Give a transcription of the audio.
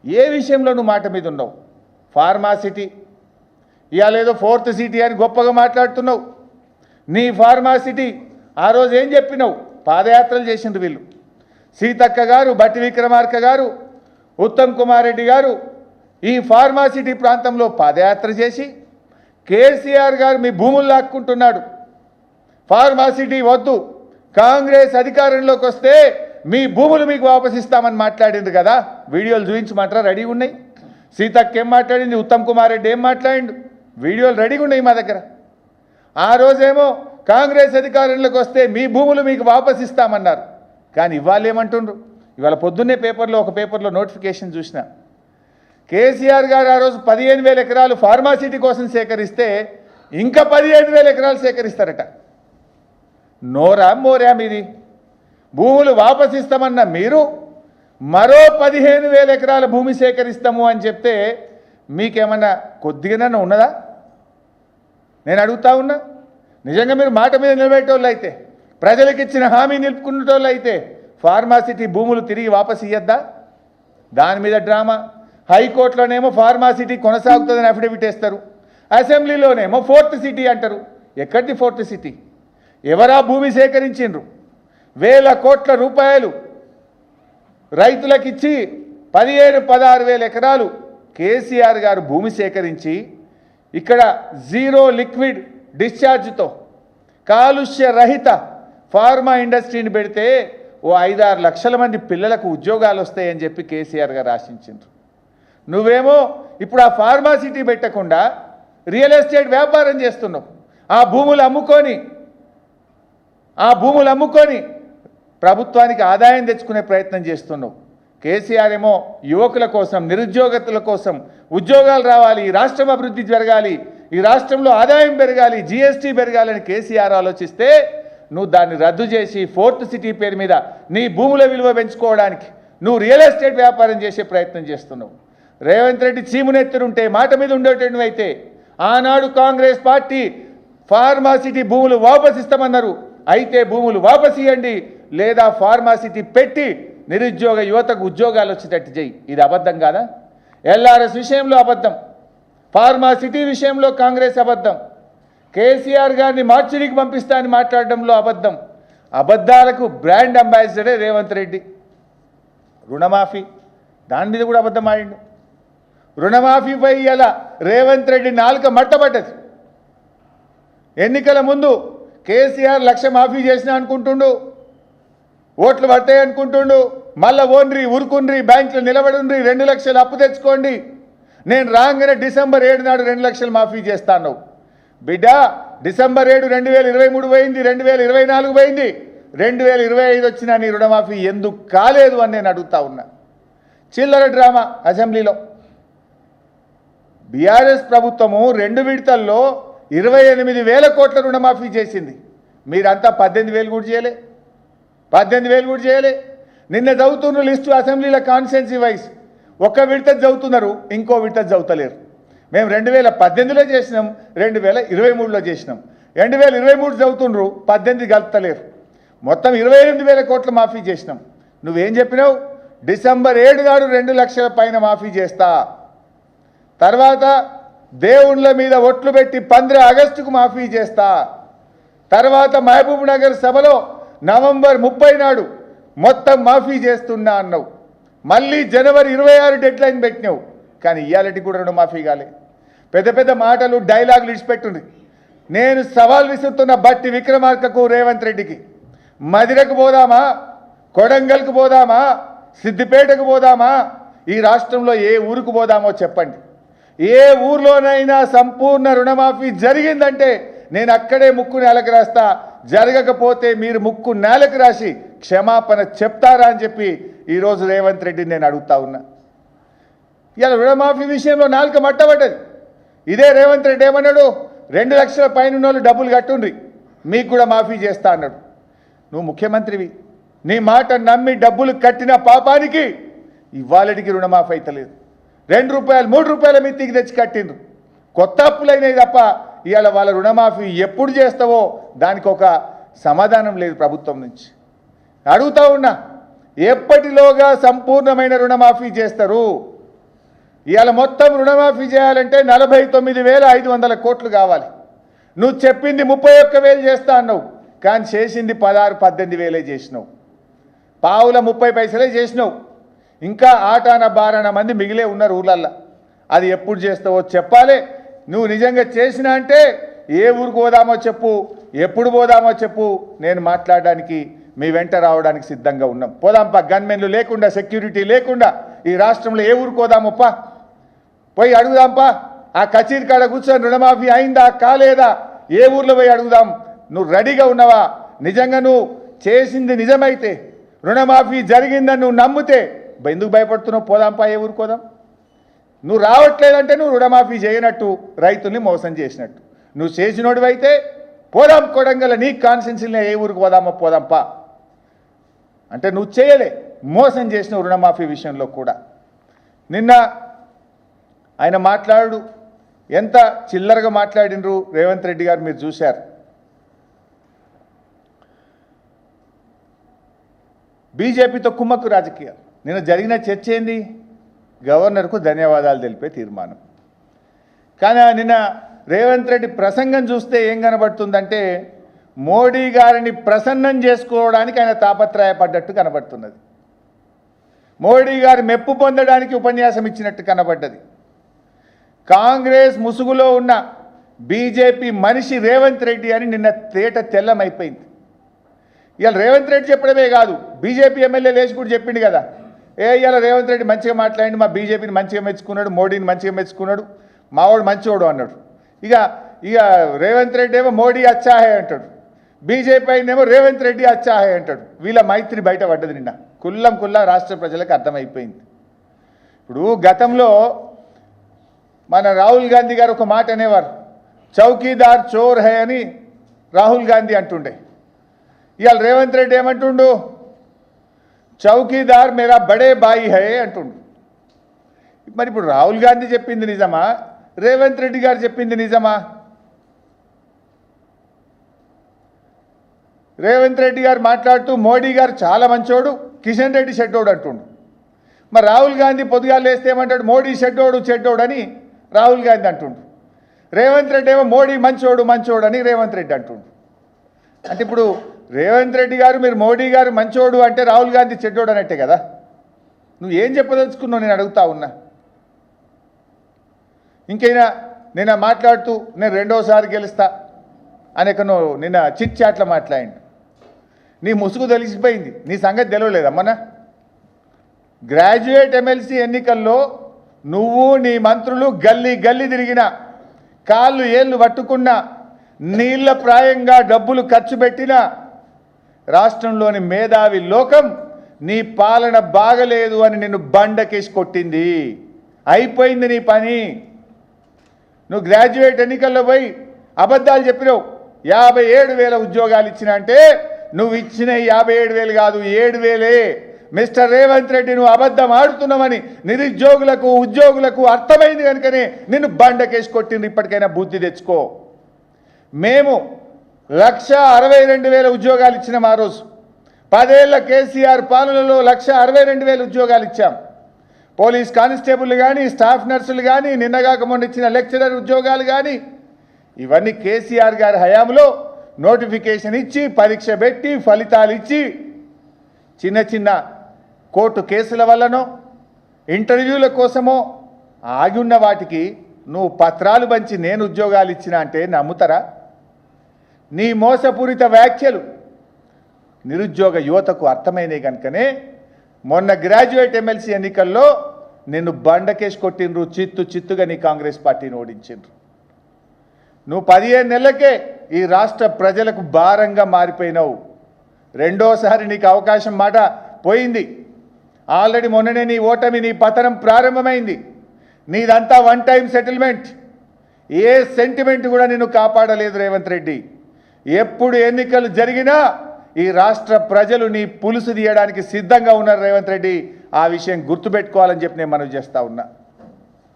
ఏ విషయంలో నువ్వు మాట మీద ఉన్నావు? ఫార్మాసిటీ ఇవాళ ఏదో 4th సిటీ అని గొప్పగా మాట్లాడుతున్నావు. నీ ఫార్మాసిటీ ఆ రోజు ఏం చెప్పినావు? పాదయాత్రలు చేసిండ్రు వీళ్ళు. సీతక్క గారు, బట్టి విక్రమార్క గారు, ఉత్తమ్ కుమార్ రెడ్డి గారు ఈ ఫార్మాసిటీ ప్రాంతంలో పాదయాత్ర చేసి కేసీఆర్ గారు మీ భూములు లాక్కుంటున్నాడు, ఫార్మాసిటీ వద్దు, కాంగ్రెస్ అధికారంలోకి వస్తే మీ భూములు మీకు వాపసు ఇస్తామని మాట్లాడింది కదా. వీడియోలు చూపించమంటారా? రెడీగా ఉన్నాయి. సీతక్క ఏం మాట్లాడింది, ఉత్తమ్ కుమార్ రెడ్డి ఏం మాట్లాడిండు, వీడియోలు రెడీగా ఉన్నాయి మా దగ్గర. ఆ రోజేమో కాంగ్రెస్ అధికారంలోకి వస్తే మీ భూములు మీకు వాపసు ఇస్తామన్నారు. కానీ ఇవాళ ఏమంటుండ్రు? ఇవాళ పొద్దున్నే ఒక పేపర్లో నోటిఫికేషన్ చూసిన, కేసీఆర్ గారు ఆ రోజు 15,000 ఎకరాలు ఫార్మాసిటీ కోసం సేకరిస్తే ఇంకా 15,000 ఎకరాలు సేకరిస్తారట. నోరా మోరా మీది? భూములు వాపసు ఇస్తామన్న మీరు మరో 15,000 ఎకరాల భూమి సేకరిస్తాము అని చెప్తే మీకేమన్నా కొద్దిగానే ఉన్నదా? నేను అడుగుతా ఉన్నా. నిజంగా మీరు మాట మీద నిలబెట్టేవాళ్ళు అయితే, ప్రజలకు ఇచ్చిన హామీ నిలుపుకునేటోళ్ళు అయితే ఫార్మాసిటీ భూములు తిరిగి వాపసు ఇయ్యద్దా? దాని మీద డ్రామా. హైకోర్టులోనేమో ఫార్మాసిటీ కొనసాగుతుందని అఫిడవిట్ వేస్తారు, అసెంబ్లీలోనేమో 4th సిటీ అంటారు. ఎక్కడిది 4th సిటీ? ఎవరా భూమి సేకరించిండ్రు? వేల కోట్ల రూపాయలు రైతులకిచ్చి 15,000-16,000 ఎకరాలు కేసీఆర్ గారు భూమి సేకరించి ఇక్కడ జీరో లిక్విడ్ డిశ్చార్జ్తో కాలుష్య రహిత ఫార్మా ఇండస్ట్రీని పెడితే ఓ 5-6 లక్షల మంది పిల్లలకు ఉద్యోగాలు వస్తాయని చెప్పి కేసీఆర్ గారు ఆశించారు. నువ్వేమో ఇప్పుడు ఆ ఫార్మాసిటీ పెట్టకుండా రియల్ ఎస్టేట్ వ్యాపారం చేస్తున్నావు. ఆ భూములు అమ్ముకొని ప్రభుత్వానికి ఆదాయం తెచ్చుకునే ప్రయత్నం చేస్తున్నావు. కేసీఆర్ ఏమో యువకుల కోసం, నిరుద్యోగతుల కోసం ఉద్యోగాలు రావాలి, ఈ రాష్ట్రం అభివృద్ధి జరగాలి, ఈ రాష్ట్రంలో ఆదాయం పెరగాలి, జీఎస్టీ పెరగాలని కేసీఆర్ ఆలోచిస్తే నువ్వు దాన్ని రద్దు చేసి 4th సిటీ పేరు మీద నీ భూముల విలువ పెంచుకోవడానికి నువ్వు రియల్ ఎస్టేట్ వ్యాపారం చేసే ప్రయత్నం చేస్తున్నావు. రేవంత్ రెడ్డి చీమునెత్తురుంటే, మాట మీద ఉండేటైతే ఆనాడు కాంగ్రెస్ పార్టీ ఫార్మాసిటీ భూములు వాపసు ఇస్తామన్నారు. అయితే భూములు వాపసు ఇవ్వండి, లేదా ఫార్మాసిటీ పెట్టి నిరుద్యోగ యువతకు ఉద్యోగాలు వచ్చేటట్టు చేయి. ఇది అబద్ధం కాదా? ఎల్ఆర్ఎస్ విషయంలో అబద్ధం, ఫార్మాసిటీ విషయంలో కాంగ్రెస్ అబద్ధం, కేసీఆర్ గారిని మార్చిడికి పంపిస్తా అని మాట్లాడడంలో అబద్ధం. అబద్ధాలకు బ్రాండ్ అంబాసిడరే రేవంత్ రెడ్డి. రుణమాఫీ దాని మీద కూడా అబద్ధం ఆడిండు. రుణమాఫీపై ఇలా రేవంత్ రెడ్డి నాలుక మట్టబడ్డది. ఎన్నికల ముందు కేసీఆర్ 1,00,000 మాఫీ చేసిన అనుకుంటుండు, ఓట్లు పడతాయి అనుకుంటుండు. మళ్ళా ఓన్రి ఉరుకుండ్రి, బ్యాంకులో నిలబడుండ్రి, 2 లక్షలు అప్పు తెచ్చుకోండి, నేను రాగానే డిసెంబర్ 7 నాడు 2 లక్షలు మాఫీ చేస్తాను. బిడ్డ, డిసెంబర్ 7 2023 పోయింది, 2024 పోయింది, 2025 వచ్చినా నీ రుణమాఫీ ఎందుకు కాలేదు అని నేను అడుగుతా ఉన్నా. చిల్లర డ్రామా అసెంబ్లీలో. బీఆర్ఎస్ ప్రభుత్వము 2 విడతల్లో 28,000 కోట్ల రుణమాఫీ చేసింది. మీరంతా 18,000 కూడా చేయలే, 18,000 కూడా చేయలే. నిన్న చదువుతున్న లిస్టు అసెంబ్లీలో కాన్స్టిట్యున్సీ వైజ్ ఒక విడత చదువుతున్నారు, ఇంకో విడత చదువుతలేరు. మేము 2018లో చేసినాం, 2023లో చేసినాం. 2023 చదువుతుండ్రు, 18 కలుపుతలేరు. మొత్తం 28,000 కోట్ల మాఫీ చేసినాం. నువ్వేం చెప్పినావు? డిసెంబర్ 7 నాడు 2 లక్షల పైన మాఫీ చేస్తా, తర్వాత దేవుళ్ళ మీద ఒట్లు పెట్టి 15 ఆగస్టుకు మాఫీ చేస్తా, తర్వాత మహబూబ్ నగర్ సభలో నవంబర్ 30 నాడు మొత్తం మాఫీ చేస్తున్నా అన్నావు. మళ్ళీ జనవరి 26 డెడ్లైన్ పెట్టినావు. కానీ ఇయాలటి కూడా రుణమాఫీ కాలే. పెద్ద పెద్ద మాటలు, డైలాగులు ఇచ్చిపెట్టుంది. నేను సవాల్ విసురుతున్న బట్టి విక్రమార్కకు, రేవంత్ రెడ్డికి, మదిరకు పోదామా, కొడంగల్కు పోదామా, సిద్దిపేటకు పోదామా, ఈ రాష్ట్రంలో ఏ ఊరుకు పోదామో చెప్పండి. ఏ ఊర్లోనైనా సంపూర్ణ రుణమాఫీ జరిగిందంటే నేను అక్కడే ముక్కు నేలకు రాస్తా, జరగకపోతే మీరు ముక్కు నేలకు రాసి క్షమాపణ చెప్తారా అని చెప్పి ఈరోజు రేవంత్ రెడ్డిని నేను అడుగుతా ఉన్నా. ఇలా రుణమాఫీ విషయంలో నాలుక మట్టబడ్డది. ఇదే రేవంత్ రెడ్డి ఏమన్నాడు? 2 లక్షల పైన వాళ్ళు డబ్బులు కట్టుండ్రి, మీకు కూడా మాఫీ చేస్తా అన్నాడు. నువ్వు ముఖ్యమంత్రివి, నీ మాట నమ్మి డబ్బులు కట్టిన పాపానికి ఇవాళటికి రుణమాఫీ అవుతలేదు. 2 రూపాయలు 3 రూపాయల మిత్తికి తెచ్చి కట్టిండ్రు. కొత్త అప్పులైనవి తప్ప ఇవాళ వాళ్ళ రుణమాఫీ ఎప్పుడు చేస్తావో దానికి ఒక సమాధానం లేదు ప్రభుత్వం నుంచి. అడుగుతా ఉన్నా, ఎప్పటిలోగా సంపూర్ణమైన రుణమాఫీ చేస్తారు? ఇవాళ మొత్తం రుణమాఫీ చేయాలంటే 49,500 కోట్లు కావాలి. నువ్వు చెప్పింది 31,000 చేస్తా అన్నావు, కానీ చేసింది 16-18 చేసినావు. పావుల 30 పైసలే చేసినావు. ఇంకా ఆటాన బారాన మంది మిగిలే ఉన్నారు ఊళ్ళల్లో. అది ఎప్పుడు చేస్తావో చెప్పాలి. నువ్వు నిజంగా చేసినా అంటే ఏ ఊరికి పోదామో చెప్పు, ఎప్పుడు పోదామో చెప్పు, నేను మాట్లాడడానికి మీ వెంట రావడానికి సిద్ధంగా ఉన్నాం. పోదాంపా, గన్మెన్లు లేకుండా, సెక్యూరిటీ లేకుండా ఈ రాష్ట్రంలో ఏ ఊరికి పోదామప్పా, పోయి అడుగుదాంపా. ఆ కచేరీ కాడ కూర్చొని రుణమాఫీ అయిందా కాలేదా ఏ ఊర్లో పోయి అడుగుదాం. నువ్వు రెడీగా ఉన్నావా? నిజంగా నువ్వు చేసింది నిజమైతే, రుణమాఫీ జరిగిందని నువ్వు నమ్మితే ఎందుకు భయపడుతున్నావు? పోదాంపా, ఏ ఊరికి పోదాం. నువ్వు రావట్లేదంటే నువ్వు రుణమాఫీ చేయనట్టు, రైతుల్ని మోసం చేసినట్టు. నువ్వు చేసినోడివైతే పోదాం, కొడంగల్ నీ కాన్స్టిట్యున్సీలో ఏ ఊరికి పోదామో పోదాంపా అంటే నువ్వు చేయలే, మోసం చేసిన రుణమాఫీ విషయంలో కూడా. నిన్న ఆయన మాట్లాడు ఎంత చిల్లరగా మాట్లాడినరు రేవంత్ రెడ్డి గారు, మీరు చూశారు. బీజేపీతో కుమ్మక్కు రాజకీయాలు. నిన్న జరిగిన చర్చ ఏంది? గవర్నర్కు ధన్యవాదాలు తెలిపే తీర్మానం. కానీ నిన్న రేవంత్ రెడ్డి ప్రసంగం చూస్తే ఏం కనబడుతుందంటే, మోడీ గారిని ప్రసన్నం చేసుకోవడానికి ఆయన తాపత్రయపడ్డట్టు కనబడుతున్నది. మోడీ గారి మెప్పు పొందడానికి ఉపన్యాసం ఇచ్చినట్టు కనబడ్డది. కాంగ్రెస్ ముసుగులో ఉన్న బీజేపీ మనిషి రేవంత్ రెడ్డి అని నిన్న తేట తెల్లమైపోయింది. ఇవాళ రేవంత్ రెడ్డి చెప్పడమే కాదు, బీజేపీ ఎమ్మెల్యే లేచి కూడా చెప్పిండు కదా, ఇవాళ రేవంత్ రెడ్డి మంచిగా మాట్లాడి మా బీజేపీని మంచిగా మెచ్చుకున్నాడు, మోడీని మంచిగా మెచ్చుకున్నాడు, మావాడు మంచివాడు అన్నాడు. ఇక ఇక రేవంత్ రెడ్డి ఏమో మోడీ అచ్చాహే అంటాడు, బీజేపీ అయినేమో రేవంత్ రెడ్డి అచ్చాహే అంటాడు. వీళ్ళ మైత్రి బయటపడ్డది నిన్న కుల్లా రాష్ట్ర ప్రజలకు అర్థమైపోయింది. ఇప్పుడు గతంలో మన రాహుల్ గాంధీ గారు ఒక మాట అనేవారు, చౌకీదార్ చోర్ హై అని రాహుల్ గాంధీ అంటుండే. ఇవాళ రేవంత్ రెడ్డి ఏమంటుండు? చౌకీదార్ మేరా బడే బాయి హై అంటుండు. మరి ఇప్పుడు రాహుల్ గాంధీ చెప్పింది నిజమా, రేవంత్ రెడ్డి గారు చెప్పింది నిజమా? రేవంత్ రెడ్డి గారు మాట్లాడుతూ మోడీ గారు చాలా మంచోడు, కిషన్ రెడ్డి చెడ్డోడు అంటుండు. మరి రాహుల్ గాంధీ పొద్దుగా లేస్తే ఏమంటాడు? మోడీ చెడ్డోడు అని రాహుల్ గాంధీ అంటుండు. రేవంత్ రెడ్డి ఏమో మోడీ మంచోడు అని రేవంత్ రెడ్డి అంటుండు. అంటే ఇప్పుడు రేవంత్ రెడ్డి గారు మీరు మోడీ గారు మంచోడు అంటే రాహుల్ గాంధీ చెడ్డోడు అన్నట్టే కదా. నువ్వు ఏం చెప్పదలుచుకున్నావు నేను అడుగుతా ఉన్నా. ఇంకైనా నిన్న మాట్లాడుతూ నేను రెండోసారి గెలుస్తా అనేకను నిన్న చిట్ చాట్లో మాట్లాడిండు. నీ ముసుగు తెలిసిపోయింది, నీ సంగతి తెలియలేదమ్మనా. గ్రాడ్యుయేట్ ఎమ్మెల్సీ ఎన్నికల్లో నువ్వు నీ మంత్రులు గల్లీ తిరిగిన, కాళ్ళు ఏళ్ళు పట్టుకున్న, నీళ్ల ప్రాయంగా డబ్బులు ఖర్చు పెట్టిన రాష్ట్రంలోని మేధావి లోకం నీ పాలన బాగలేదు అని నిన్ను బండకేసి కొట్టింది. అయిపోయింది నీ పని. నువ్వు గ్రాడ్యుయేట్ ఎన్నికల్లో పోయి అబద్ధాలు చెప్పినావు. 57,000 ఉద్యోగాలు ఇచ్చిన అంటే నువ్వు ఇచ్చిన 57,000 కాదు, 7,000. మిస్టర్ రేవంత్ రెడ్డి, నువ్వు అబద్ధం ఆడుతున్నావని నిరుద్యోగులకు ఉద్యోగులకు అర్థమైంది కనుకనే నిన్ను బండకేసి కొట్టింది. ఇప్పటికైనా బుద్ధి తెచ్చుకో. మేము 162,000 ఉద్యోగాలు ఇచ్చినాం. ఆ రోజు 10 ఏళ్ల కేసీఆర్ పాలనలో 162,000 ఉద్యోగాలు ఇచ్చాం. పోలీస్ కానిస్టేబుల్ కానీ, స్టాఫ్ నర్సులు కానీ, నిన్నగాక మొన్న ఇచ్చిన లెక్చరర్ ఉద్యోగాలు కానీ, ఇవన్నీ కేసీఆర్ గారి హయాంలో నోటిఫికేషన్ ఇచ్చి, పరీక్ష పెట్టి, ఫలితాలు ఇచ్చి, చిన్న కోర్టు కేసుల వల్లనో ఇంటర్వ్యూల కోసమో ఆగి ఉన్న వాటికి నువ్వు పత్రాలు పంచి నేను ఉద్యోగాలు ఇచ్చినా అంటే నమ్ముతారా? నీ మోసపూరిత వ్యాఖ్యలు నిరుద్యోగ యువతకు అర్థమైనవి కనుకనే మొన్న గ్రాడ్యుయేట్ ఎమ్మెల్సీ ఎన్నికల్లో నిన్ను బండకేసి కొట్టిండ్రు, చిత్తుగా నీ కాంగ్రెస్ పార్టీని ఓడించిండ్రు. నువ్వు 15 నెలలకే ఈ రాష్ట్ర ప్రజలకు భారంగా మారిపోయినావు. రెండోసారి నీకు అవకాశం మాట పోయింది. ఆల్రెడీ మొన్ననే నీ ఓటమి, నీ పతనం ప్రారంభమైంది. నీదంతా వన్ టైం సెటిల్మెంట్. ఏ సెంటిమెంట్ కూడా నిన్ను కాపాడలేదు రేవంత్ రెడ్డి. ఎప్పుడు ఎన్నికలు జరిగినా ఈ రాష్ట్ర ప్రజలు నీ పులుసు తీయడానికి సిద్ధంగా ఉన్నారు రేవంత్ రెడ్డి. ఆ విషయం గుర్తుపెట్టుకోవాలని చెప్పి నేను మనవి చేస్తా ఉన్నా.